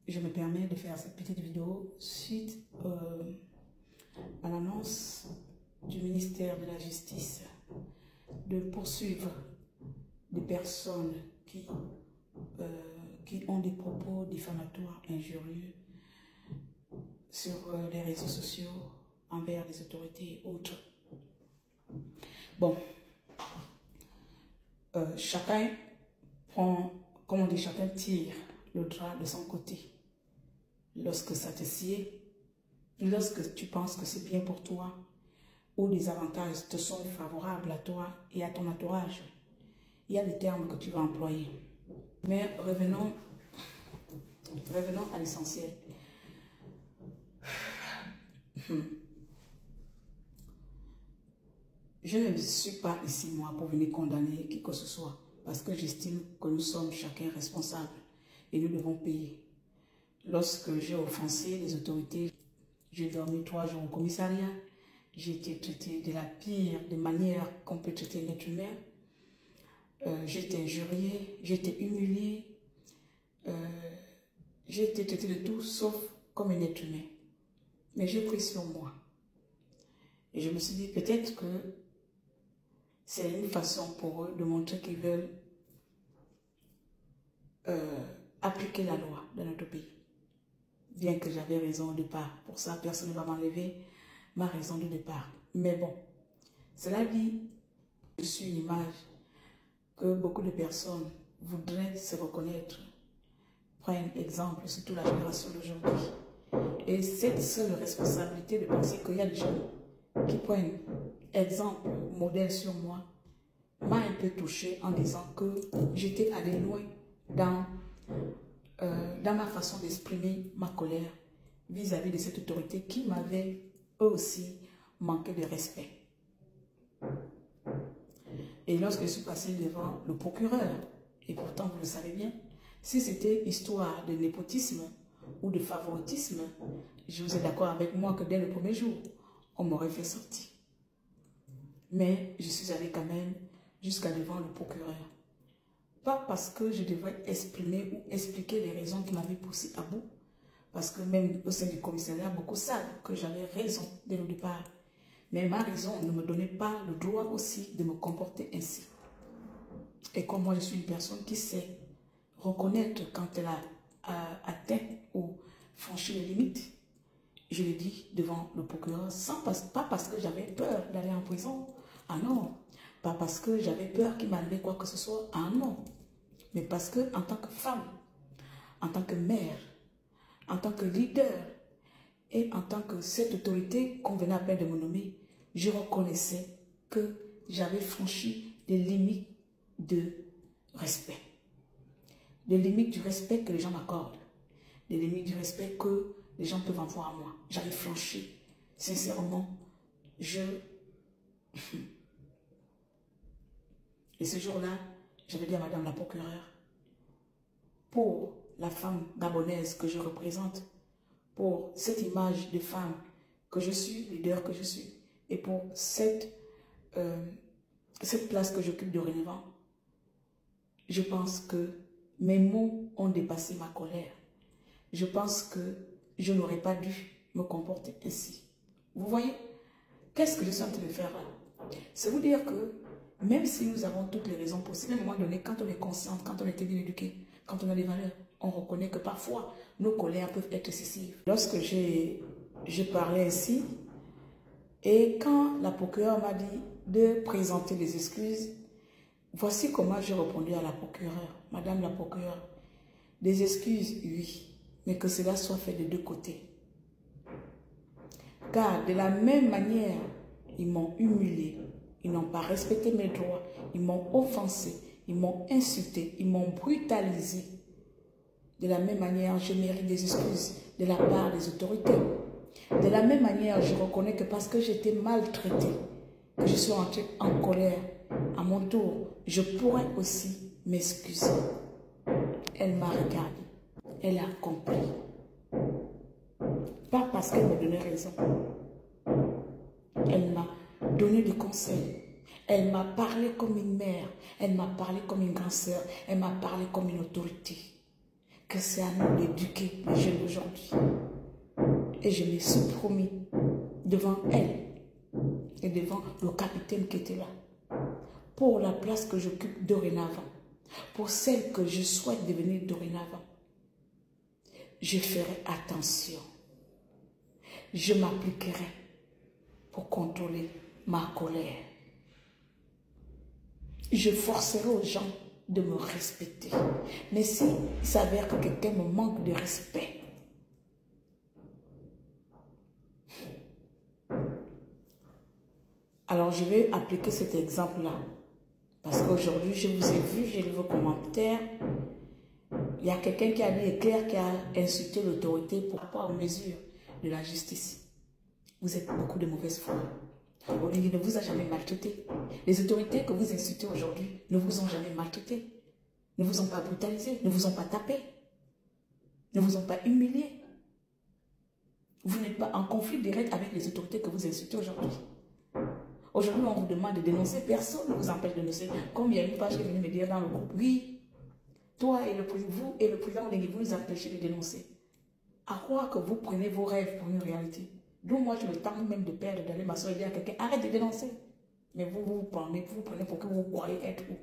je me permets de faire cette petite vidéo suite à l'annonce du ministère de la Justice de poursuivre des personnes qui ont des propos diffamatoires, injurieux sur les réseaux sociaux envers les autorités et autres. Bon, chacun prend, comme on dit, chacun tire le drap de son côté. Lorsque ça te sied, lorsque tu penses que c'est bien pour toi, ou les avantages te sont favorables à toi et à ton entourage, il y a des termes que tu vas employer. Mais revenons à l'essentiel. Je ne suis pas ici, moi, pour venir condamner qui que ce soit, parce que j'estime que nous sommes chacun responsables et nous devons payer. Lorsque j'ai offensé les autorités, j'ai dormi 3 jours au commissariat, j'ai été traité de la pire des manières qu'on peut traiter un être humain. J'ai été injurié, j'ai été humilié, j'ai été traité de tout sauf comme un être humain. Mais j'ai pris sur moi. Et je me suis dit peut-être que c'est une façon pour eux de montrer qu'ils veulent appliquer la loi dans notre pays. Bien que j'avais raison au départ. Pour ça, personne ne va m'enlever ma raison de départ. Mais bon, cela dit, je suis une image que beaucoup de personnes voudraient se reconnaître, prennent exemple, surtout la génération d'aujourd'hui. Et cette seule responsabilité de penser qu'il y a des gens qui prennent exemple, modèle sur moi, m'a un peu touchée en disant que j'étais allée loin dans ma façon d'exprimer ma colère vis-à-vis de cette autorité qui m'avait eux aussi manqué de respect. Et lorsque je suis passée devant le procureur, et pourtant vous le savez bien, si c'était histoire de népotisme ou de favoritisme, je vous ai d'accord avec moi que dès le premier jour, on m'aurait fait sortir. Mais je suis allée quand même jusqu'à devant le procureur. Pas parce que je devrais exprimer ou expliquer les raisons qui m'avaient poussé à bout, parce que même au sein du commissariat, beaucoup savent que j'avais raison dès le départ. Mais ma raison ne me donnait pas le droit aussi de me comporter ainsi. Et comme moi, je suis une personne qui sait reconnaître quand elle a atteint ou franchi les limites, je l'ai dit devant le procureur, pas parce que j'avais peur d'aller en prison, ah non, pas parce que j'avais peur qu'il m'arrivait quoi que ce soit, ah non, mais parce que en tant que femme, en tant que mère, en tant que leader, et en tant que cette autorité qu'on venait à peine de me nommer, je reconnaissais que j'avais franchi des limites de respect. Des limites du respect que les gens m'accordent. Des limites du respect que les gens peuvent avoir à moi. J'avais franchi. Sincèrement, Et ce jour-là, j'avais dit à madame la procureure, pour la femme gabonaise que je représente, pour cette image de femme que je suis, leader que je suis, et pour cette place que j'occupe dorénavant, je pense que mes mots ont dépassé ma colère. Je pense que je n'aurais pas dû me comporter ainsi. Vous voyez, qu'est-ce que je suis en train de faire là? C'est vous dire que même si nous avons toutes les raisons possibles, à un moment donné, quand on est consciente, quand on est bien éduqué, quand on a des valeurs, on reconnaît que parfois, nos colères peuvent être excessives. Lorsque j'ai parlé ainsi, et quand la procureure m'a dit de présenter les excuses, voici comment j'ai répondu à la procureure. Madame la procureure, des excuses, oui, mais que cela soit fait des deux côtés. Car de la même manière, ils m'ont humilié, ils n'ont pas respecté mes droits, ils m'ont offensé, ils m'ont insulté, ils m'ont brutalisé. De la même manière, je mérite des excuses de la part des autorités. De la même manière, je reconnais que parce que j'étais maltraitée, que je suis entrée en colère, à mon tour, je pourrais aussi m'excuser. Elle m'a regardé, elle a compris. Pas parce qu'elle me donnait raison. Elle m'a donné des conseils. Elle m'a parlé comme une mère. Elle m'a parlé comme une grande sœur. Elle m'a parlé comme une autorité. que c'est à nous d'éduquer les jeunes d'aujourd'hui. Et je me suis promis devant elle et devant le capitaine qui était là, pour la place que j'occupe dorénavant, pour celle que je souhaite devenir dorénavant, je ferai attention. Je m'appliquerai pour contrôler ma colère. Je forcerai aux gens de me respecter. Mais s'il s'avère que quelqu'un me manque de respect, alors je vais appliquer cet exemple-là. Parce qu'aujourd'hui, je vous ai vu, j'ai lu vos commentaires. Il y a quelqu'un qui a mis éclair, qui a insulté l'autorité par rapport aux mesures de la justice. Vous êtes beaucoup de mauvaise foi. Olivier ne vous a jamais maltraité. Les autorités que vous insultez aujourd'hui ne vous ont jamais maltraité. Ne vous ont pas brutalisé, ne vous ont pas tapé. Ne vous ont pas humilié. Vous n'êtes pas en conflit direct avec les autorités que vous insultez aujourd'hui. Aujourd'hui, on vous demande de dénoncer. Personne ne vous empêche de dénoncer. Comme il y a une page qui est venue me dire dans le groupe, oui, toi et vous et le président Oligui, vous nous empêchez de dénoncer. À croire que vous prenez vos rêves pour une réalité. Donc moi, je me tente même de perdre, d'aller m'asseoir et dire à quelqu'un, arrête de dénoncer. Mais vous prenez pour que vous croyez être où.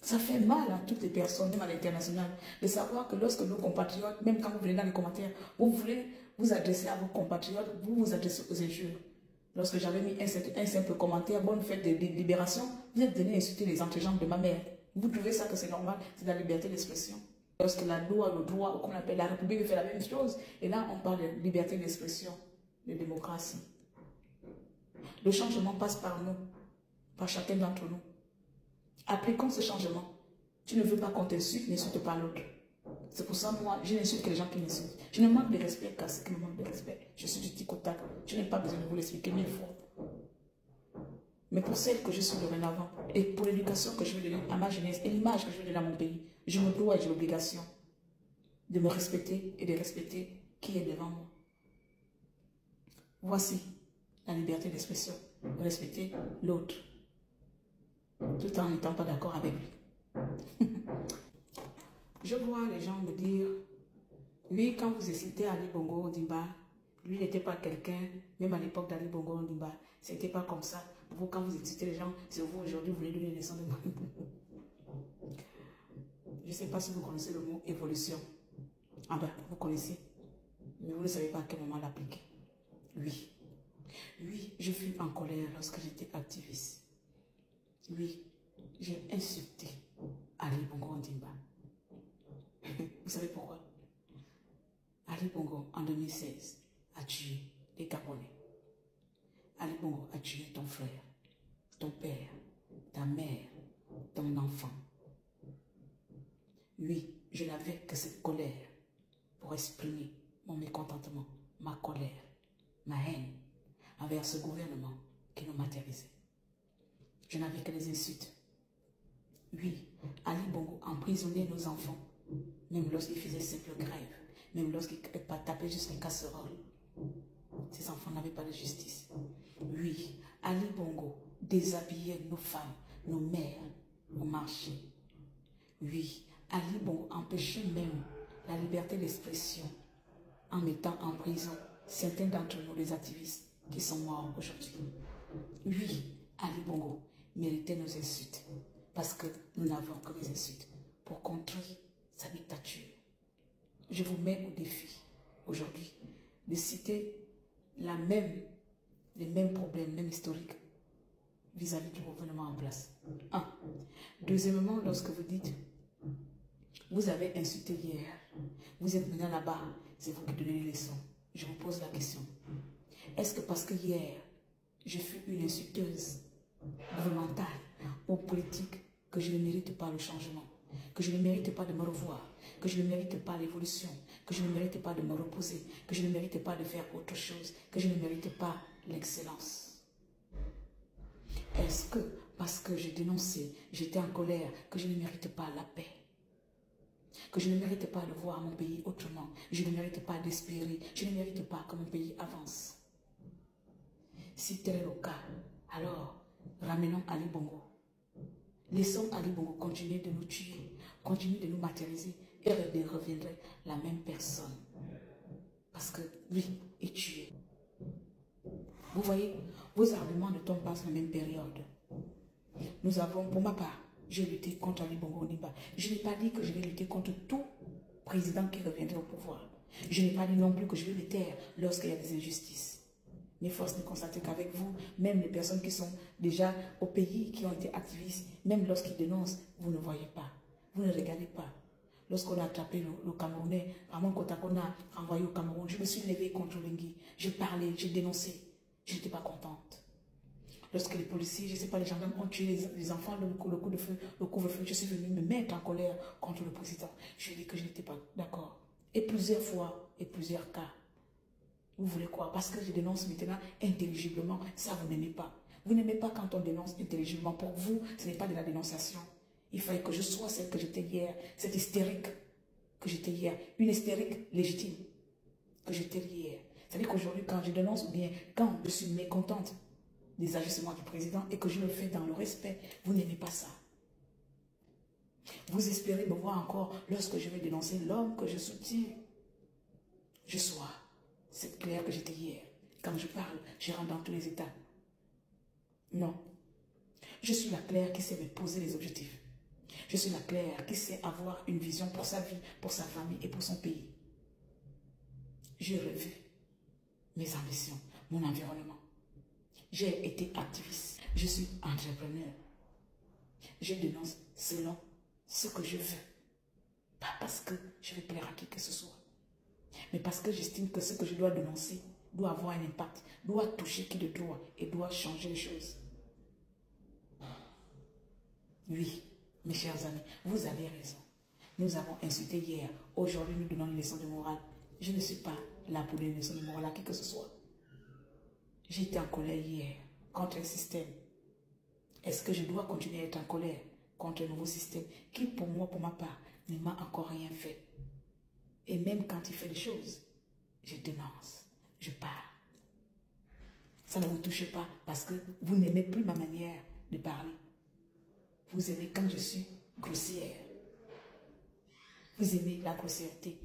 Ça fait mal à toutes les personnes, même à l'international, de savoir que lorsque nos compatriotes, même quand vous venez dans les commentaires, vous voulez vous adresser à vos compatriotes, vous vous adressez aux injures. Lorsque j'avais mis un simple commentaire, bonne fête de libération, vous êtes venu insulter les entrejambes de ma mère. Vous trouvez ça que c'est normal, c'est la liberté d'expression. Lorsque la loi, le droit, comme on appelle la République, fait la même chose, et là on parle de liberté d'expression, de démocratie. Le changement passe par nous, par chacun d'entre nous. Appliquons ce changement. Tu ne veux pas qu'on t'insulte, n'insulte pas l'autre. C'est pour ça, moi, je n'insulte que les gens qui m'insultent. Je ne manque de respect qu'à ceux qui me manquent de respect. Je suis du tic au tac. Je n'ai pas besoin de vous l'expliquer 1000 fois. Mais pour celle que je suis dorénavant, et pour l'éducation que je veux donner à ma jeunesse, et l'image que je veux donner à mon pays, je me dois et j'ai l'obligation de me respecter et de respecter qui est devant moi. Voici la liberté d'expression. Respecter l'autre, tout en n'étant pas d'accord avec lui. Je vois les gens me dire, oui, quand vous citez Ali Bongo Ondimba, lui n'était pas quelqu'un, même à l'époque d'Ali Bongo Ondimba, c'était pas comme ça. Vous, quand vous citez les gens, c'est vous aujourd'hui, vous voulez donner des leçons de moi. Je ne sais pas si vous connaissez le mot évolution. Ah ben, vous connaissez, mais vous ne savez pas à quel moment l'appliquer. Oui. Oui, je fus en colère lorsque j'étais activiste. Oui, j'ai insulté Ali Bongo Ondimba. Vous savez pourquoi? Ali Bongo, en 2016, a tué les Gabonais. Ali Bongo a tué ton frère, ton père, ta mère, ton enfant. Oui, je n'avais que cette colère pour exprimer mon mécontentement, ma colère, ma haine envers ce gouvernement qui nous martyrisait. Je n'avais que des insultes. Oui, Ali Bongo emprisonnait nos enfants, même lorsqu'ils faisaient simple grève, même lorsqu'ils tapaient juste une casserole. Ces enfants n'avaient pas de justice. Oui, Ali Bongo déshabillait nos femmes, nos mères au marché. Oui, Ali Bongo empêchait même la liberté d'expression en mettant en prison certains d'entre nous, les activistes, qui sont morts aujourd'hui. Oui, Ali Bongo méritait nos insultes parce que nous n'avons que des insultes pour contrer sa dictature. Je vous mets au défi aujourd'hui de citer les mêmes problèmes, même historiques vis-à-vis du gouvernement en place. Un. Deuxièmement, lorsque vous dites, vous avez insulté hier, vous êtes maintenant là-bas, c'est vous qui donnez les leçons. Je vous pose la question. Est-ce que parce que hier, je fus une insulteuse gouvernementale ou politique, que je ne mérite pas le changement, que je ne mérite pas de me revoir, que je ne mérite pas l'évolution, que je ne mérite pas de me reposer, que je ne mérite pas de faire autre chose, que je ne mérite pas l'excellence? Est-ce que parce que j'ai dénoncé, j'étais en colère, que je ne mérite pas la paix, que je ne mérite pas de voir mon pays autrement, je ne mérite pas d'espérer, je ne mérite pas que mon pays avance? Si tel est le cas, alors ramenons Ali Bongo. Laissons Ali Bongo continuer de nous tuer, continue de nous matérialiser et reviendrait la même personne. Parce que lui est tué. Vous voyez, vos arguments ne tombent pas sur la même période. Nous avons, pour ma part, j'ai lutté contre Ali Bongo Ondimba. Je n'ai pas dit que je vais lutter contre tout président qui reviendrait au pouvoir. Je n'ai pas dit non plus que je vais le taire lorsqu'il y a des injustices. Mais force de constater qu'avec vous, même les personnes qui sont déjà au pays, qui ont été activistes, même lorsqu'ils dénoncent, vous ne voyez pas. Vous ne regardez pas. Lorsqu'on a attrapé le Camerounais, Ramon Kotakona renvoyé au Cameroun, je me suis levée contre Lengui. J'ai parlé, j'ai dénoncé. Je n'étais pas contente. Lorsque les policiers, je ne sais pas, les gendarmes ont tué les enfants, le coup de feu, le couvre-feu, je suis venue me mettre en colère contre le président. Je lui ai dit que je n'étais pas d'accord. Et plusieurs fois, et plusieurs cas. Vous voulez quoi? Parce que je dénonce maintenant intelligiblement. Ça, vous n'aimez pas. Vous n'aimez pas quand on dénonce intelligiblement. Pour vous, ce n'est pas de la dénonciation. Il fallait que je sois celle que j'étais hier, cette hystérique que j'étais hier. Une hystérique légitime que j'étais hier. C'est-à-dire qu'aujourd'hui, quand je dénonce ou bien quand je suis mécontente des agissements du président et que je le fais dans le respect, vous n'aimez pas ça. Vous espérez me voir encore lorsque je vais dénoncer l'homme que je soutiens. Je sois cette Claire que j'étais hier. Quand je parle, je rentre dans tous les états. Non. Je suis la Claire qui sait me poser les objectifs. Je suis la Claire qui sait avoir une vision pour sa vie, pour sa famille et pour son pays. J'ai revu mes ambitions, mon environnement. J'ai été activiste. Je suis entrepreneur. Je dénonce selon ce que je veux. Pas parce que je vais plaire à qui que ce soit. Mais parce que j'estime que ce que je dois dénoncer doit avoir un impact, doit toucher qui de droit et doit changer les choses. Oui, mes chers amis, vous avez raison. Nous avons insulté hier. Aujourd'hui, nous donnons une leçon de morale. Je ne suis pas là pour donner une leçon de morale à qui que ce soit. J'étais en colère hier contre un système. Est-ce que je dois continuer à être en colère contre un nouveau système qui, pour moi, pour ma part, ne m'a encore rien fait? Et même quand il fait des choses, je dénonce, je parle. Ça ne vous touche pas parce que vous n'aimez plus ma manière de parler. Vous aimez quand je suis grossière. Vous aimez la grossièreté.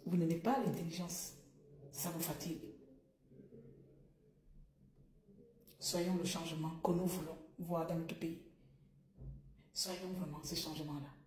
Vous n'aimez pas l'intelligence. Ça vous fatigue. Soyons le changement que nous voulons voir dans notre pays. Soyons vraiment ce changement-là.